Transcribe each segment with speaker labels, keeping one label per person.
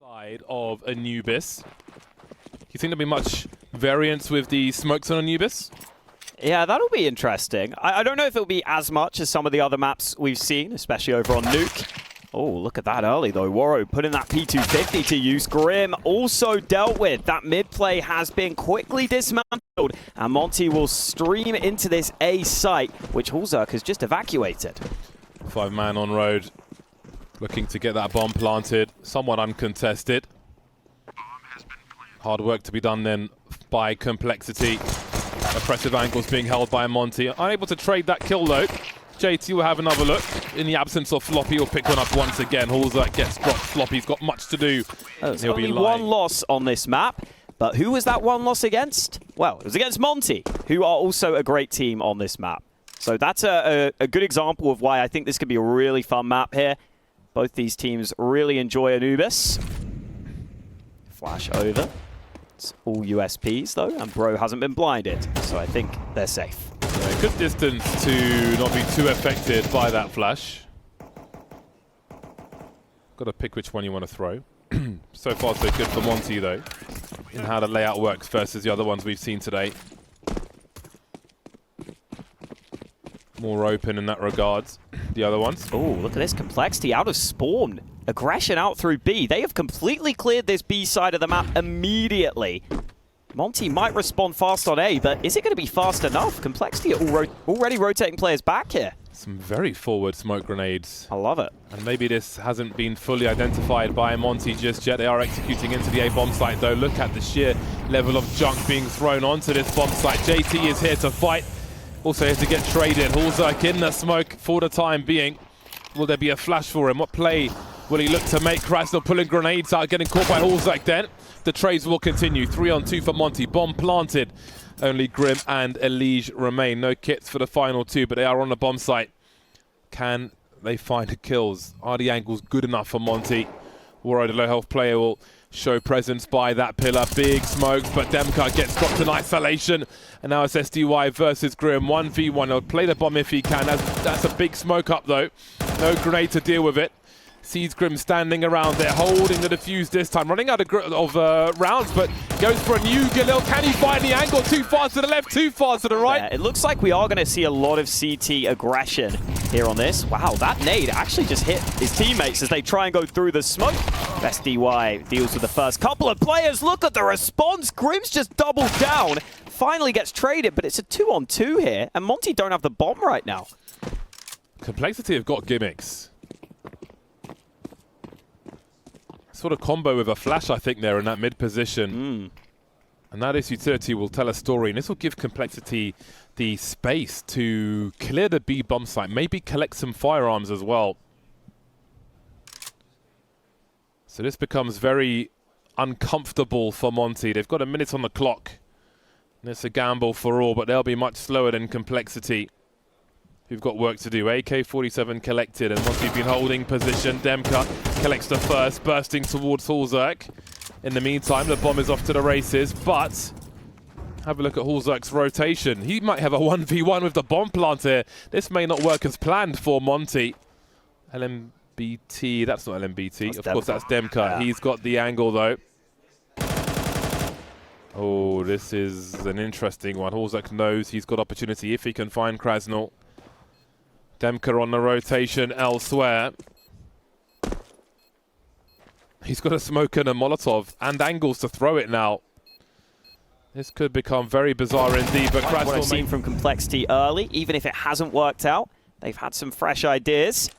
Speaker 1: Side of Anubis. Do you think there'll be much variance with the smokes on Anubis?
Speaker 2: Yeah, that'll be interesting. I don't know if it'll be as much as some of the other maps we've seen, especially over on Nuke. Oh, look at that early though. Woro putting that P250 to use. Grim also dealt with. That mid play has been quickly dismantled. And Monte will stream into this A site, which Hulzerk has just evacuated.
Speaker 1: 5-man on road. Looking to get that bomb planted. Somewhat uncontested. Hard work to be done then by Complexity. Oppressive angles being held by Monte. Unable to trade that kill though. JT will have another look. In the absence of Floppy, he'll pick one up once again. Hulzerk gets dropped. Floppy's got much to do.
Speaker 2: There's only one loss on this map. But who was that one loss against? Well, it was against Monte, who are also a great team on this map. So that's a good example of why I think this could be a really fun map here. Both these teams really enjoy Anubis. Flash over. It's all USPs though, and Bro hasn't been blinded, so I think they're safe.
Speaker 1: Yeah, good distance to not be too affected by that flash. Got to pick which one you want to throw. So far so good for Monte though, in how the layout works versus the other ones we've seen today. More open in that regards. The other ones.
Speaker 2: Oh, look at this Complexity out of spawn. Aggression out through B. They have completely cleared this B side of the map immediately. Monte might respond fast on A, but is it going to be fast enough? Complexity are already rotating players back here.
Speaker 1: Some very forward smoke grenades.
Speaker 2: I love it.
Speaker 1: And maybe this hasn't been fully identified by Monte just yet. They are executing into the A bomb site though. Look at the sheer level of junk being thrown onto this bomb site. JT is here to fight. Also here to get traded. Hulzerk in the smoke for the time being. Will there be a flash for him? What play will he look to make? Krasnov pulling grenades out, getting caught by Hulzerk then. The trades will continue. 3-on-2 for Monte. Bomb planted. Only Grim and Elige remain. No kits for the final two, but they are on the bomb site. Can they find the kills? Are the angles good enough for Monte? Woro, the low health player, will show presence by that pillar. Big smokes, but Demka gets dropped in isolation. And now it's SDY versus Grim. 1v1. He'll play the bomb if he can. That's a big smoke up though. No grenade to deal with it. Sees Grim standing around there, holding the defuse this time. Running out of rounds, but goes for a new Galil. Can he find the angle? Too far to the left, too far to the right.
Speaker 2: Yeah, it looks like we are going to see a lot of CT aggression here on this. Wow, that nade actually just hit his teammates as they try and go through the smoke. SDY deals with the first couple of players. Look at the response. Grim's just doubled down. Finally gets traded, but it's a 2-on-2 here, and Monte don't have the bomb right now.
Speaker 1: Complexity have got gimmicks. Sort of combo with a flash, I think, there in that mid position. And that is utility will tell a story, and this will give Complexity the space to clear the B bomb site, maybe collect some firearms as well. So this becomes very uncomfortable for Monte. They've got a minute on the clock. And it's a gamble for all, but they'll be much slower than Complexity, who've got work to do. AK-47 collected, and once we've been holding position, Demka collects the first, bursting towards Hulzerk. In the meantime, the bomb is off to the races, but have a look at Hulzerk's rotation. He might have a 1v1 with the bomb plant here. This may not work as planned for Monte. LMBT, that's not LMBT. Of course, that's Demka. Yeah. He's got the angle, though. Oh, this is an interesting one. Hulzerk knows he's got opportunity if he can find Krasnov. Demka on the rotation elsewhere. He's got a smoke and a Molotov and angles to throw it now. This could become very bizarre indeed, but
Speaker 2: what I've seen from Complexity early, even if it hasn't worked out, they've had some fresh ideas.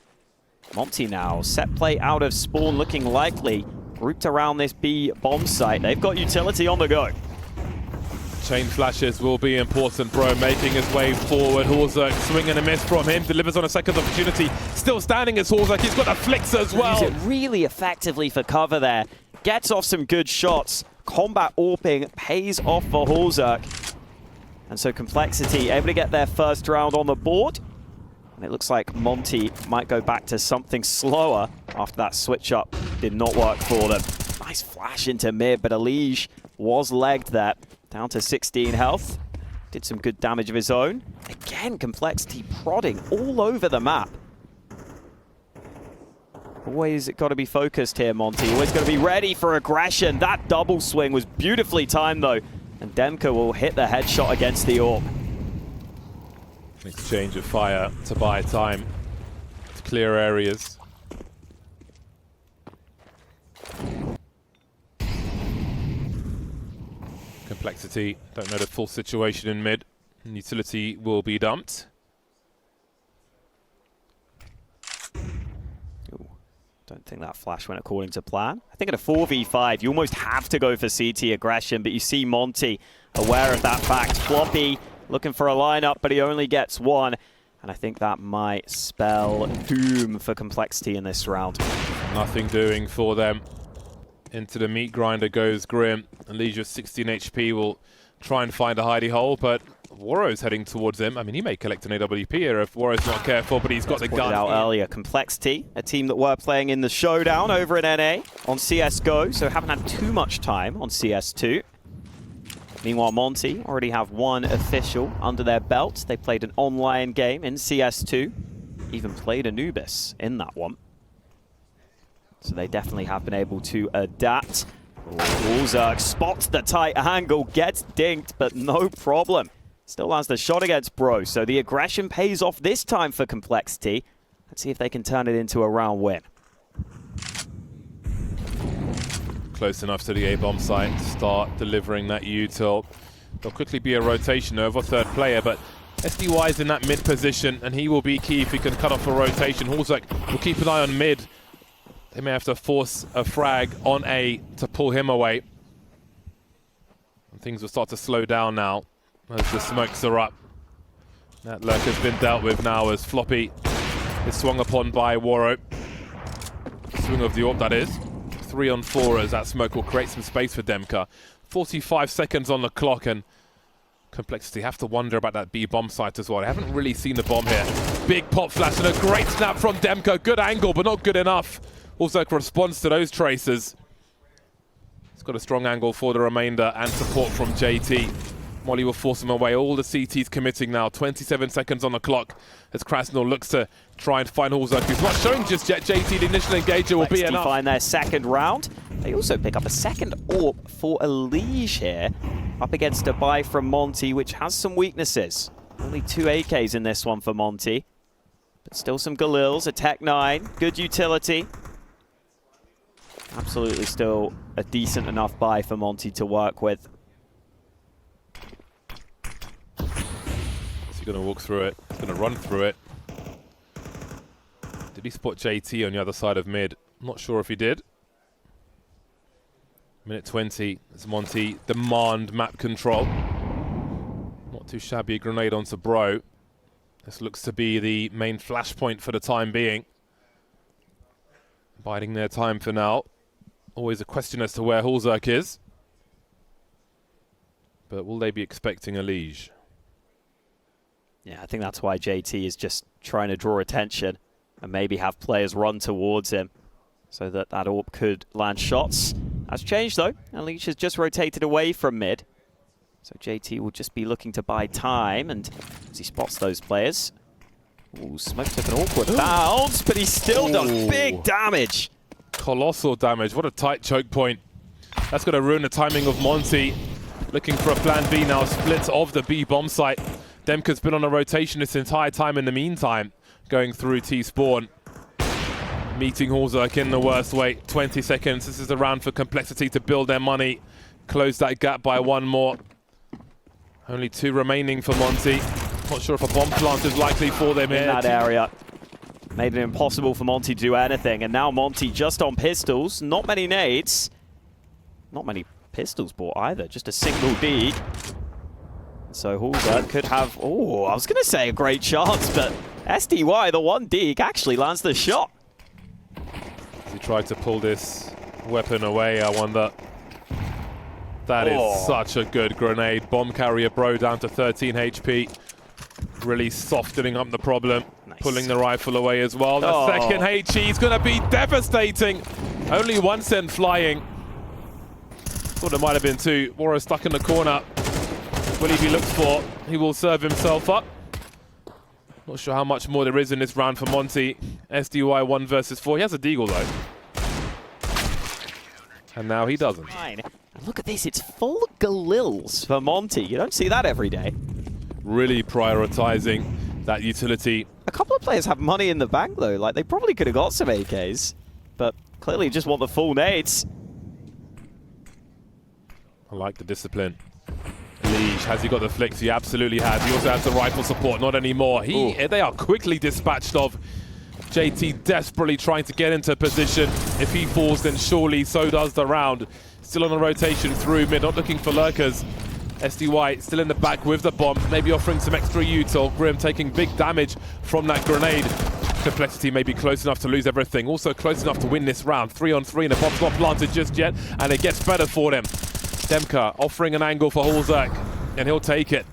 Speaker 2: Monte now, set play out of spawn looking likely. Grouped around this B bomb site. They've got utility on the go.
Speaker 1: Chain flashes will be important. Bro making his way forward. Hulzerk swing and a miss from him. Delivers on a second opportunity. Still standing as Hulzerk. He's got a flicks as well.
Speaker 2: Use it really effectively for cover there. Gets off some good shots. Combat AWPing pays off for Hulzerk. And so Complexity able to get their first round on the board. And it looks like Monte might go back to something slower after that switch up did not work for them. Nice flash into mid, but Elige was legged there. Down to 16 health. Did some good damage of his own. Again, Complexity prodding all over the map. Always got to be focused here, Monte. Always got to be ready for aggression. That double swing was beautifully timed, though. And Demka will hit the headshot against the AWP.
Speaker 1: Exchange of fire to buy time to clear areas. Complexity, don't know the full situation in mid. Utility will be dumped.
Speaker 2: Don't think that flash went according to plan. I think at a 4v5, you almost have to go for CT aggression, but you see Monte aware of that fact. Floppy looking for a lineup, but he only gets one. And I think that might spell doom for Complexity in this round.
Speaker 1: Nothing doing for them. Into the meat grinder goes Grim. Elige 16 HP will try and find a hidey hole, but Warrow's heading towards him. I mean, he may collect an AWP here if Warrow's not careful, but he's got the gun.
Speaker 2: Out earlier, Complexity, a team that were playing in the showdown over in NA on CSGO, so haven't had too much time on CS2. Meanwhile, Monte already have one official under their belt. They played an online game in CS2, even played Anubis in that one. So they definitely have been able to adapt. Zywoo spots the tight angle, gets dinked, but no problem. Still lands the shot against Bro, so the aggression pays off this time for Complexity. Let's see if they can turn it into a round win.
Speaker 1: Close enough to the A-bomb site to start delivering that util. There'll quickly be a rotation over third player, but SDY is in that mid position, and he will be key if he can cut off a rotation. Hallzerk will keep an eye on mid. They may have to force a frag on A to pull him away. And things will start to slow down now as the smokes are up. That lurk has been dealt with now as Floppy is swung upon by Warrow. Swing of the AWP, that is. 3 on 4 as that smoke will create some space for Demka. 45 seconds on the clock, and Complexity have to wonder about that B bomb site as well. They haven't really seen the bomb here. Big pop flash and a great snap from Demka. Good angle, but not good enough. Also responds to those traces. He's got a strong angle for the remainder and support from JT. Molly will force him away. All the CTs committing now. 27 seconds on the clock as Krasnal looks to try and find Hallzerk, who's not showing just yet. JT, the initial engager, will be enough.
Speaker 2: Find their second round. They also pick up a second AWP for Elige here, up against a buy from Monte, which has some weaknesses. Only 2 AKs in this one for Monte, but still some Galils, a Tech 9, good utility. Absolutely still a decent enough buy for Monte to work with.
Speaker 1: Is he going to walk through it? He's going to run through it. Did he spot JT on the other side of mid? Not sure if he did. Minute 20 as Monte demand map control. Not too shabby a grenade onto Bro. This looks to be the main flashpoint for the time being. Biding their time for now. Always a question as to where Hallzerk is. But will they be expecting Elige?
Speaker 2: Yeah, I think that's why JT is just trying to draw attention and maybe have players run towards him so that that AWP could land shots. That's changed though. Elige has just rotated away from mid. So JT will just be looking to buy time, and as he spots those players. Ooh, Smoke took an awkward bounce, but he still does big damage.
Speaker 1: Colossal damage. What a tight choke point. That's going to ruin the timing of Monte. Looking for a plan B now. Splits of the B bomb site. Demka's been on a rotation this entire time in the meantime, going through T-spawn. Meeting Hallzerk in the worst way. 20 seconds. This is the round for Complexity to build their money. Close that gap by one more. Only 2 remaining for Monte. Not sure if a bomb plant is likely for them
Speaker 2: in
Speaker 1: here.
Speaker 2: that area. Made it impossible for Monte to do anything. And now Monte just on pistols. Not many nades. Not many pistols bought either. Just a single D. So Hallzerk could have, oh, I was going to say a great chance, but SDY, the 1 Deke, actually lands the shot.
Speaker 1: He tried to pull this weapon away, I wonder. That is such a good grenade. Bomb carrier Bro down to 13 HP. Really softening up the problem. Nice. Pulling the rifle away as well. The second HE is going to be devastating. Only 1 cent flying. Thought it might have been 2. Warrow stuck in the corner. Will he be looked for? He will serve himself up. Not sure how much more there is in this round for Monte. SDY 1 versus 4. He has a deagle though. And now he doesn't.
Speaker 2: And look at this, it's full Galils for Monte. You don't see that every day.
Speaker 1: Really prioritizing that utility.
Speaker 2: A couple of players have money in the bank though. Like, they probably could have got some AKs, but clearly just want the full nades.
Speaker 1: I like the discipline. Elige, has he got the flicks? He absolutely has. He also has the rifle support, not anymore. They are quickly dispatched of. JT desperately trying to get into position. If he falls, then surely so does the round. Still on the rotation through mid, not looking for lurkers. SDY still in the back with the bomb, maybe offering some extra util. Grim taking big damage from that grenade. Complexity may be close enough to lose everything. Also close enough to win this round. 3-on-3 and the bomb's not planted just yet, and it gets better for them. Demka offering an angle for Hulzak, and he'll take it.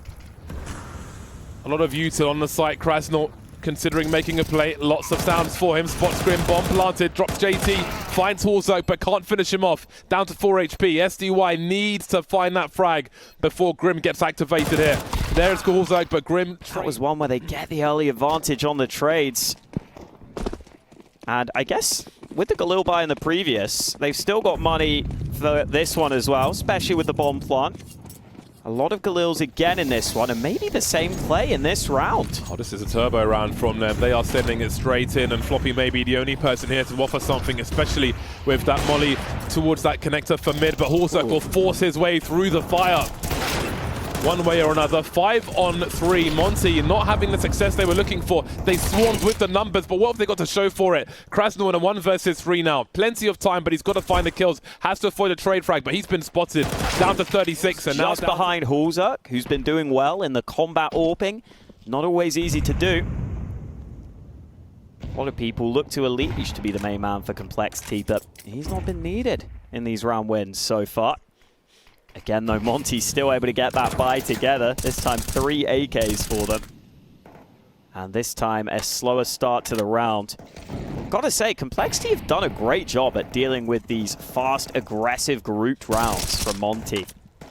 Speaker 1: A lot of util on the site. Krasnal considering making a play. Lots of sounds for him. Spots Grim, bomb planted, drops JT, finds Hulzak, but can't finish him off. Down to 4 HP. SDY needs to find that frag before Grim gets activated here. There's Hulzak, but Grim...
Speaker 2: That was one where they get the early advantage on the trades. And I guess with the Galil buy in the previous, they've still got money for this one as well, especially with the bomb plant. A lot of Galils again in this one, and maybe the same play in this round.
Speaker 1: Oh, this is a turbo round from them. They are sending it straight in, and Floppy may be the only person here to offer something, especially with that molly towards that connector for mid, but Hulzak will force his way through the fire. One way or another, 5-on-3. Monte not having the success they were looking for. They swarmed with the numbers, but what have they got to show for it? Krasnal in a 1 versus 3 now. Plenty of time, but he's got to find the kills. Has to avoid a trade frag, but he's been spotted. Down to 36, and
Speaker 2: just
Speaker 1: now
Speaker 2: behind Hulzak, who's been doing well in the combat AWPing. Not always easy to do. A lot of people look to Elige to be the main man for Complexity, but he's not been needed in these round wins so far. Again, though, Monte's still able to get that buy together. This time, 3 AKs for them. And this time, a slower start to the round. Gotta say, Complexity have done a great job at dealing with these fast, aggressive grouped rounds from Monte.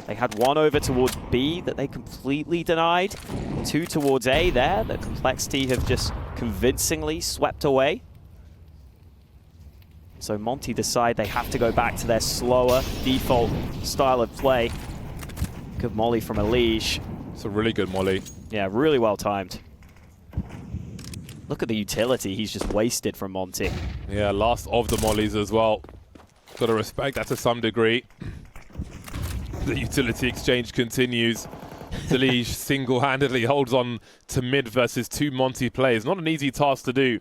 Speaker 2: They had one over towards B that they completely denied. 2 towards A there that Complexity have just convincingly swept away. So Monte decide they have to go back to their slower default style of play. Good molly from Elige.
Speaker 1: It's a really good molly.
Speaker 2: Yeah, really well timed. Look at the utility he's just wasted from Monte.
Speaker 1: Yeah, last of the mollies as well. Got to respect that to some degree. The utility exchange continues. Elige single-handedly holds on to mid versus 2 Monte players. Not an easy task to do.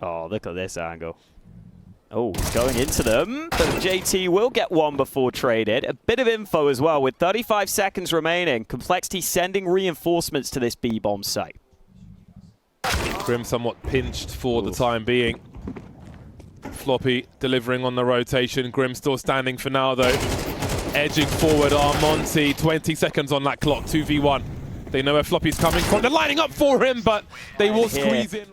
Speaker 2: Oh, look at this angle. Oh, he's going into them, but JT will get one before traded. A bit of info as well, with 35 seconds remaining. Complexity sending reinforcements to this B-bomb site.
Speaker 1: Grim somewhat pinched for the time being. Floppy delivering on the rotation. Grim still standing for now, though. Edging forward are Monte. 20 seconds on that clock, 2v1. They know where Floppy's coming from. They're lining up for him, but they will squeeze in.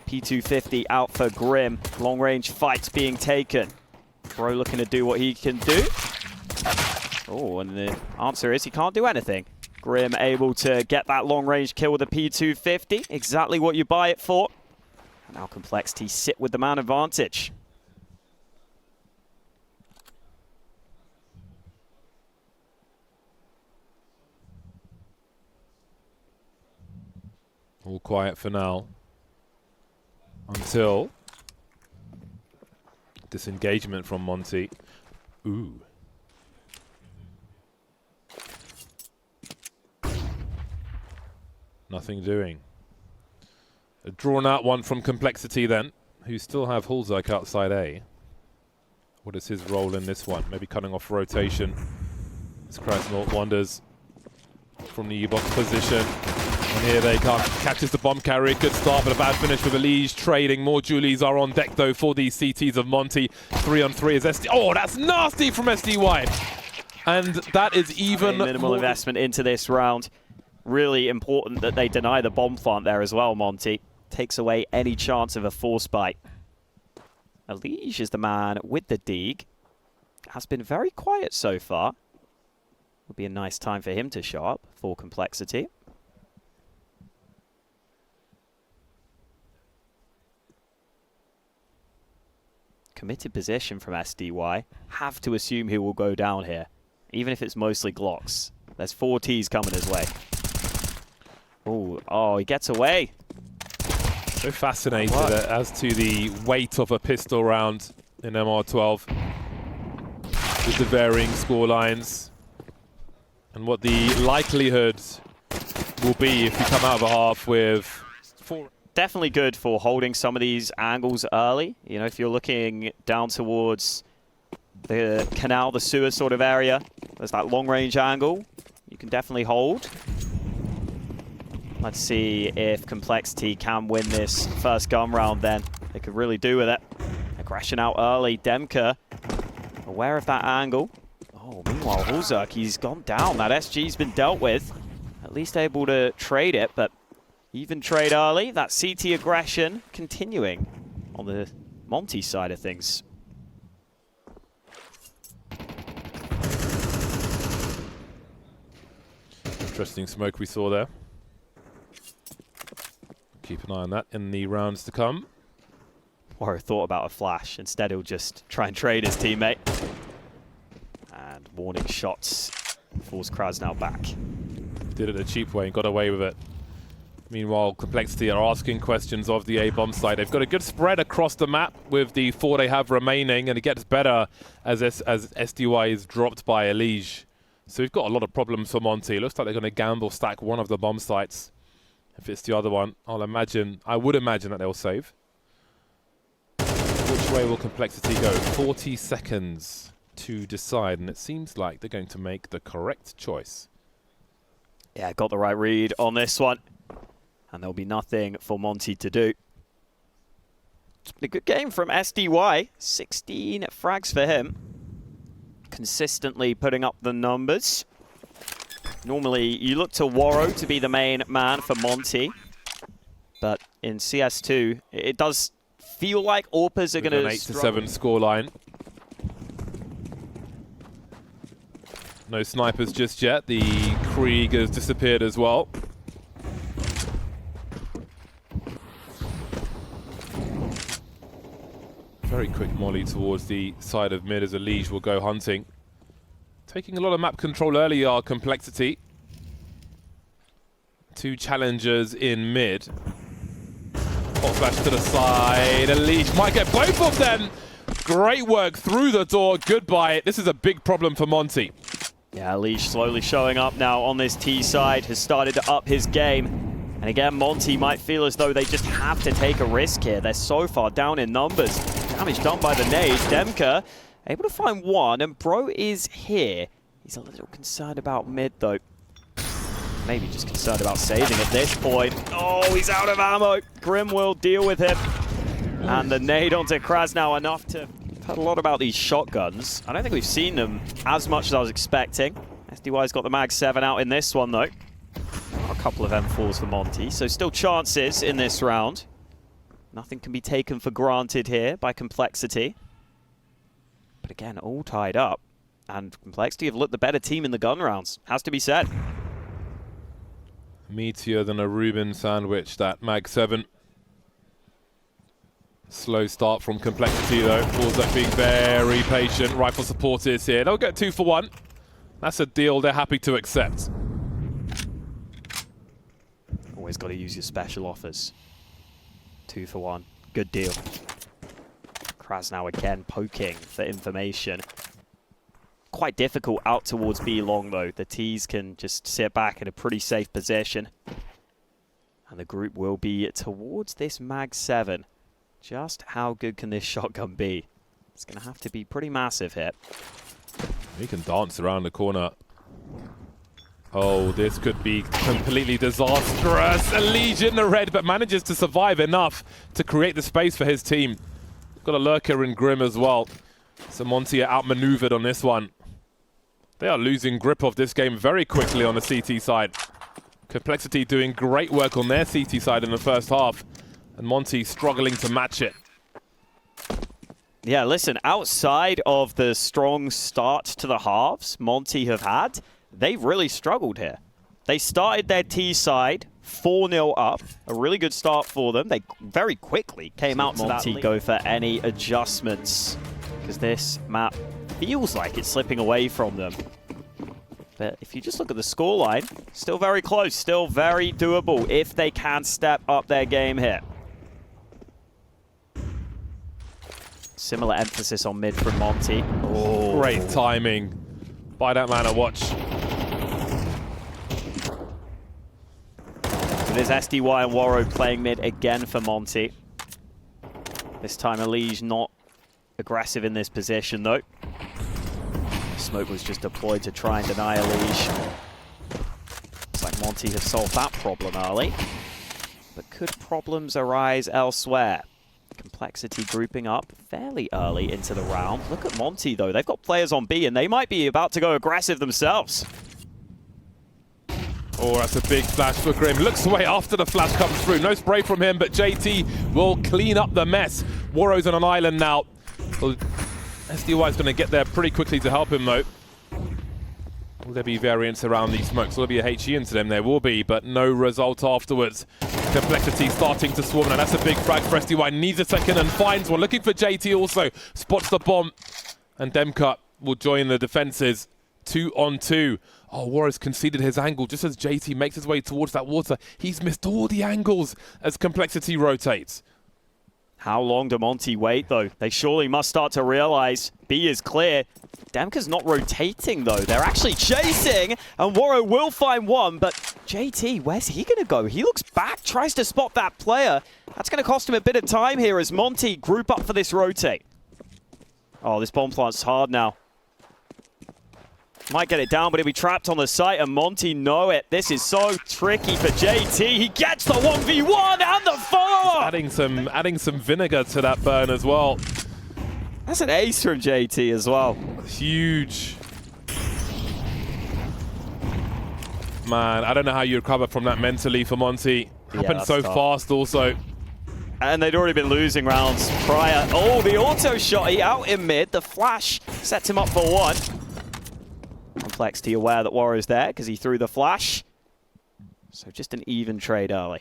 Speaker 2: P250 out for Grim. Long-range fights being taken. Bro looking to do what he can do. Oh, and the answer is he can't do anything. Grim able to get that long-range kill with a P250. Exactly what you buy it for. And now Complexity sit with the man advantage.
Speaker 1: All quiet for now. Until disengagement from Monte. Ooh. Nothing doing. A drawn out one from Complexity then, who still have Hulzak outside A. What is his role in this one? Maybe cutting off rotation. As Krasnal wanders from the U-box position. And here they come. Catches the bomb carrier. Good start, but a bad finish with Elige trading. More Julies are on deck, though, for these CTs of Monte. 3-on-3 is SD. Oh, that's nasty from SDY. And that is even
Speaker 2: minimal investment into this round. Really important that they deny the bomb plant there as well, Monte. Takes away any chance of a force bite. Elige is the man with the dig. Has been very quiet so far. Would be a nice time for him to show up for Complexity. Committed position from SDY. Have to assume he will go down here, even if it's mostly Glocks. There's 4 Ts coming his way. Oh, he gets away.
Speaker 1: So fascinated as to the weight of a pistol round in MR12 with the varying score lines and what the likelihood will be if you come out of a half with 4.
Speaker 2: Definitely good for holding some of these angles early. You know, if you're looking down towards the canal, the sewer sort of area, there's that long-range angle. You can definitely hold. Let's see if Complexity can win this first gun round then. They could really do with it. Aggression out early. Demka, aware of that angle. Oh, meanwhile, Hulzerk, he's gone down. That SG's been dealt with. At least able to trade it, but even trade early. That CT aggression continuing on the Monte side of things.
Speaker 1: Interesting smoke we saw there. Keep an eye on that in the rounds to come.
Speaker 2: Or thought about a flash. Instead, he'll just try and trade his teammate. And warning shots force Krasnow back.
Speaker 1: Did it a cheap way and got away with it. Meanwhile, Complexity are asking questions of the A-bomb side. They've got a good spread across the map with the 4 they have remaining, and it gets better as SDY is dropped by Elige. So we've got a lot of problems for Monte. It looks like they're going to gamble stack one of the bomb sites. If it's the other one, I would imagine that they'll save. Which way will Complexity go? 40 seconds to decide, and it seems like they're going to make the correct choice.
Speaker 2: Yeah, got the right read on this one. And there'll be nothing for Monte to do. It's been a good game from SDY. 16 frags for him. Consistently putting up the numbers. Normally, you look to Warrow to be the main man for Monte. But in CS2, it does feel like AWPers are going to
Speaker 1: 8-7 scoreline. No snipers just yet. The Krieg has disappeared as well. Very quick molly towards the side of mid as Elige will go hunting. Taking a lot of map control early are Complexity. 2 challengers in mid. Hot flash to the side. Elige might get both of them. Great work through the door. Goodbye. This is a big problem for Monte.
Speaker 2: Yeah, Elige slowly showing up now on this T side. Has started to up his game. And again, Monte might feel as though they just have to take a risk here. They're so far down in numbers. Damage done by the nade. Demka able to find one, and Bro is here. He's a little concerned about mid, though. Maybe just concerned about saving at this point. Oh, he's out of ammo. Grim will deal with him. And the nade onto Krasnow enough to... I've heard a lot about these shotguns. I don't think we've seen them as much as I was expecting. SDY's got the Mag 7 out in this one, though. A couple of M4s for Monte, so still chances in this round. Nothing can be taken for granted here by Complexity. But again, all tied up. And Complexity have looked the better team in the gun rounds, has to be said.
Speaker 1: Meteor than a Reuben sandwich, that Mag 7. Slow start from Complexity though. FaZe being very patient. Rifle support is here. They'll get 2 for 1. That's a deal they're happy to accept.
Speaker 2: Always got to use your special offers. 2 for 1. Good deal. Krasnow again poking for information. Quite difficult out towards B long though. The T's can just sit back in a pretty safe position. And the group will be towards this Mag 7. Just how good can this shotgun be? It's going to have to be pretty massive here.
Speaker 1: He can dance around the corner. Oh, this could be completely disastrous. Elige in the red, but manages to survive enough to create the space for his team. Got a lurker in Grim as well. So Monte are outmaneuvered on this one. They are losing grip of this game very quickly on the CT side. Complexity doing great work on their CT side in the first half. And Monte struggling to match it.
Speaker 2: Yeah, listen, outside of the strong start to the halves Monte have had, they've really struggled here. They started their T side 4-0 up. A really good start for them. They very quickly came out to Monte go for any adjustments, because this map feels like it's slipping away from them. But if you just look at the scoreline, still very close, still very doable if they can step up their game here. Similar emphasis on mid from Monte.
Speaker 1: Oh. Great timing by that man at watch.
Speaker 2: So there's SDY and Warrow playing mid again for Monte. This time Elige not aggressive in this position though. Smoke was just deployed to try and deny Elige. Looks like Monte have solved that problem early. But could problems arise elsewhere? Complexity grouping up fairly early into the round. Look at Monte though, they've got players on B and they might be about to go aggressive themselves.
Speaker 1: Oh, that's a big flash for Grim. Looks away after the flash comes through. No spray from him, but JT will clean up the mess. Warrow's on an island now. Well, SDY is going to get there pretty quickly to help him though. Will there be variants around these smokes? Will there be a HE into them? There will be, but no result afterwards. Complexity starting to swarm. Now that's a big frag for SDY. Needs a second and finds one. Looking for JT also. Spots the bomb. And Demka will join the defenses. 2-on-2. Oh, Warriors conceded his angle just as JT makes his way towards that water. He's missed all the angles as Complexity rotates.
Speaker 2: How long do Monte wait, though? They surely must start to realize B is clear. Demka's not rotating, though. They're actually chasing, and Warrow will find one, but JT, where's he going to go? He looks back, tries to spot that player. That's going to cost him a bit of time here as Monte group up for this rotate. Oh, this bomb plant's hard now. Might get it down, but he'll be trapped on the site, and Monte know it. This is so tricky for JT. He gets the 1v1 and the follow-up!
Speaker 1: Adding some vinegar to that burn as well.
Speaker 2: That's an ace from JT as well.
Speaker 1: Huge. Man, I don't know how you recover from that mentally for Monte. Happened so fast also.
Speaker 2: And they'd already been losing rounds prior. Oh, the auto shot, he out in mid. The flash sets him up for one. Complexity aware that Warrow's there because he threw the flash. So just an even trade early.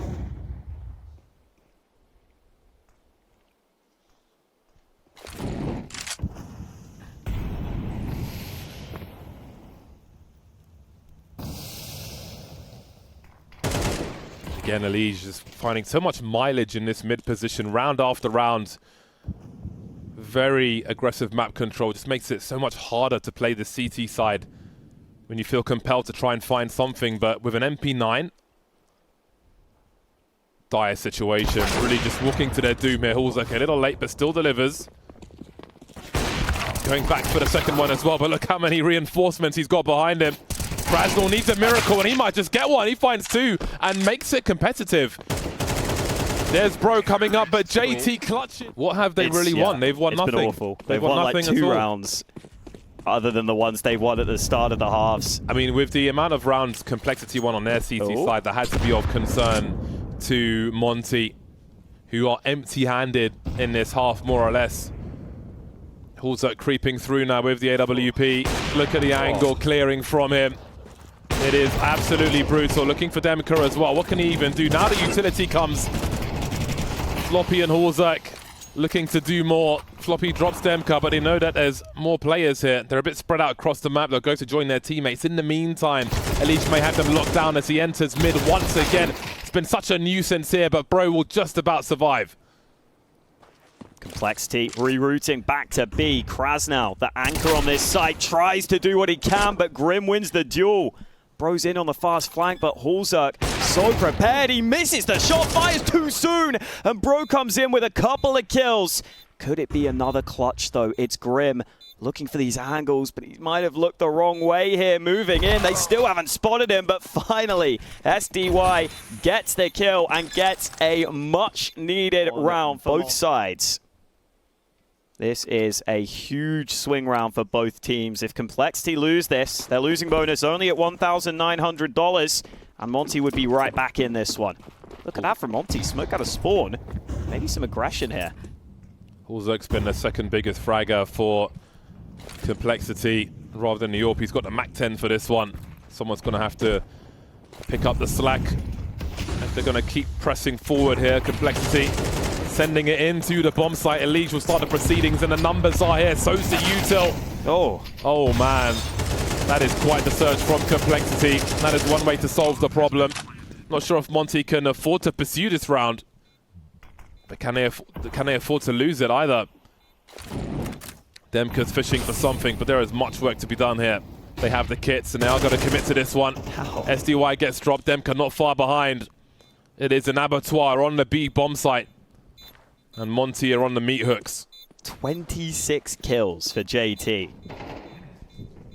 Speaker 1: Again, Elige is finding so much mileage in this mid position, round after round. Very aggressive map control, just makes it so much harder to play the CT side when you feel compelled to try and find something. But with an MP9, dire situation. Really just walking to their doom here. Hall's okay, a little late, but still delivers. Going back for the second one as well, but look how many reinforcements he's got behind him. Braznell needs a miracle, and he might just get one. He finds two and makes it competitive. There's Bro coming up, but JT clutching. What have they really won? They've won nothing.
Speaker 2: It's been awful. They've won like 2 rounds, other than the ones they won at the start of the halves.
Speaker 1: I mean, with the amount of rounds Complexity won on their CT side, that had to be of concern to Monte, who are empty-handed in this half, more or less. Hulzuk creeping through now with the AWP. Look at the angle clearing from him. It is absolutely brutal. Looking for Demka as well. What can he even do? Now the utility comes. Floppy and Hulzuk looking to do more. Floppy drops Demka, but they know that there's more players here. They're a bit spread out across the map. They'll go to join their teammates. In the meantime, Elige may have them locked down as he enters mid once again. It's been such a nuisance here, but Bro will just about survive.
Speaker 2: Complexity rerouting back to B. Krasnow, the anchor on this side, tries to do what he can, but Grim wins the duel. Bro's in on the fast flank, but Hulzuk so prepared. He misses the shot, fires too soon, and Bro comes in with a couple of kills. Could it be another clutch, though? It's Grim looking for these angles, but he might have looked the wrong way here. Moving in, they still haven't spotted him, but finally, SDY gets the kill and gets a much-needed round, both sides. This is a huge swing round for both teams. If Complexity lose this, their losing bonus only at $1,900, and Monte would be right back in this one. Look at that from Monte. Smoke out of spawn. Maybe some aggression here.
Speaker 1: Hulzuk's been the second biggest fragger for Complexity rather than the AWP. He's got the Mac 10 for this one. Someone's going to have to pick up the slack. If they're going to keep pressing forward here, Complexity sending it into the bomb site. Elige will start the proceedings, and the numbers are here. So's the util. Oh man, that is quite the surge from Complexity. That is one way to solve the problem. Not sure if Monte can afford to pursue this round, but can they afford to lose it either? Demka's fishing for something, but there is much work to be done here. They have the kits, and they are going to commit to this one.
Speaker 2: Ow.
Speaker 1: SDY gets dropped. Demka not far behind. It is an abattoir on the B bomb site, and Monte are on the meat hooks.
Speaker 2: 26 kills for JT.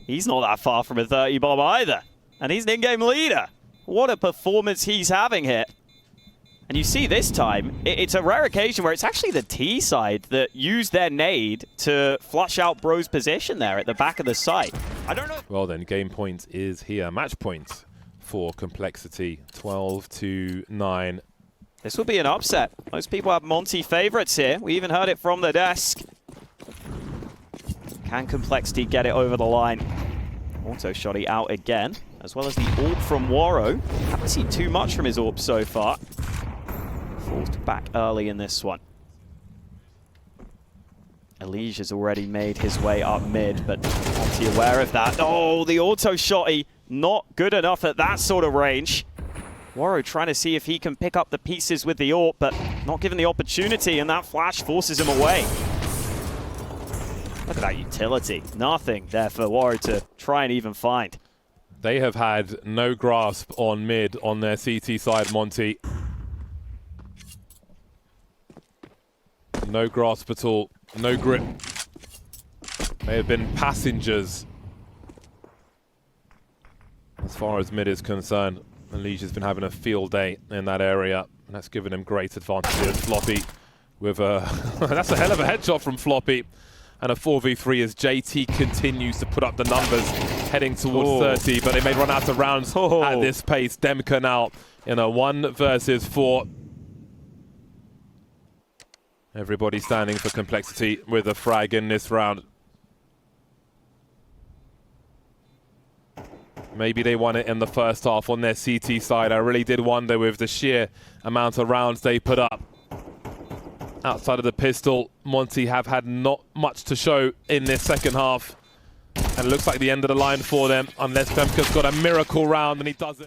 Speaker 2: He's not that far from a 30 bomb either, and he's an in-game leader. What a performance he's having here. And you see this time, it's a rare occasion where it's actually the T side that used their nade to flush out Bro's position there at the back of the site. I don't know.
Speaker 1: Well then, game point is here. Match point for Complexity, 12-9.
Speaker 2: This will be an upset. Most people have Monte favorites here. We even heard it from the desk. Can Complexity get it over the line? Auto shotty out again, as well as the AWP from Waro. Haven't seen too much from his AWP so far. Forced back early in this one. Elige has already made his way up mid, but Monte aware of that. Oh, the auto shotty, not good enough at that sort of range. Waro trying to see if he can pick up the pieces with the AWP, but not given the opportunity, and that flash forces him away. Look at that utility. Nothing there for Waro to try and even find.
Speaker 1: They have had no grasp on mid on their CT side, Monte. No grasp at all. No grip. They have been passengers as far as mid is concerned. Elige has been having a field day in that area, and that's given him great advantages. Floppy with a... that's a hell of a headshot from Floppy. And a 4v3 as JT continues to put up the numbers, heading towards 30, but they may run out of rounds at this pace. Demka now in a 1 versus 4. Everybody standing for Complexity with a frag in this round. Maybe they won it in the first half on their CT side. I really did wonder with the sheer amount of rounds they put up. Outside of the pistol, Monte have had not much to show in this second half. And it looks like the end of the line for them, unless Femke's got a miracle round, and he doesn't.